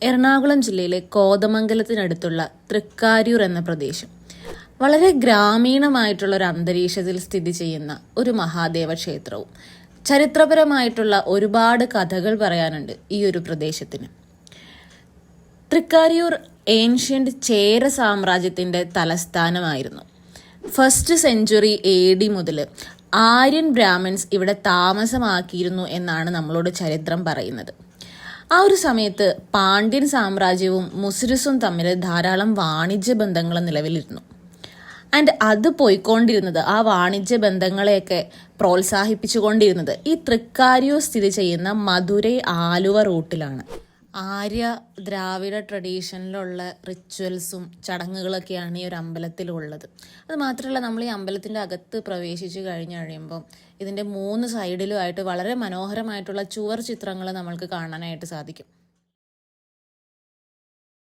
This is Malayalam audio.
എറണാകുളം ജില്ലയിലെ കോതമംഗലത്തിനടുത്തുള്ള തൃക്കാര്യൂർ എന്ന പ്രദേശം വളരെ ഗ്രാമീണമായിട്ടുള്ള ഒരു അന്തരീക്ഷത്തിൽ സ്ഥിതി ചെയ്യുന്ന ഒരു മഹാദേവ ക്ഷേത്രവും ചരിത്രപരമായിട്ടുള്ള ഒരുപാട് കഥകൾ പറയാനുണ്ട് ഈ ഒരു പ്രദേശത്തിന്. തൃക്കാര്യൂർ ഏൻഷ്യന്റ് ചേര സാമ്രാജ്യത്തിന്റെ തലസ്ഥാനമായിരുന്നു. ഫസ്റ്റ് സെഞ്ചുറി AD മുതൽ ആര്യൻ ബ്രാഹ്മിൻസ് ഇവിടെ താമസമാക്കിയിരുന്നു എന്നാണ് നമ്മളോട് ചരിത്രം പറയുന്നത്. ആ ഒരു സമയത്ത് പാണ്ഡ്യൻ സാമ്രാജ്യവും മുസിരിസും തമ്മിൽ ധാരാളം വാണിജ്യ ബന്ധങ്ങൾ നിലവിലിരുന്നു. ആൻഡ് അത് പോയിക്കൊണ്ടിരുന്നത്, ആ വാണിജ്യ ബന്ധങ്ങളെയൊക്കെ പ്രോത്സാഹിപ്പിച്ചുകൊണ്ടിരുന്നത് ഈ തൃക്കാര്യൂർ സ്ഥിതി ചെയ്യുന്ന മധുരൈ ആലുവ റൂട്ടിലാണ്. ആര്യ ദ്രാവിഡ ട്രഡീഷനിലുള്ള റിച്വൽസും ചടങ്ങുകളൊക്കെയാണ് ഈ ഒരു അമ്പലത്തിലുള്ളത്. അത് മാത്രമല്ല, നമ്മൾ ഈ അമ്പലത്തിൻ്റെ അകത്ത് പ്രവേശിച്ച് കഴിയുമ്പോൾ ഇതിൻ്റെ 3 സൈഡിലുമായിട്ട് വളരെ മനോഹരമായിട്ടുള്ള ചുവർ ചിത്രങ്ങൾ നമ്മൾക്ക് കാണാനായിട്ട് സാധിക്കും.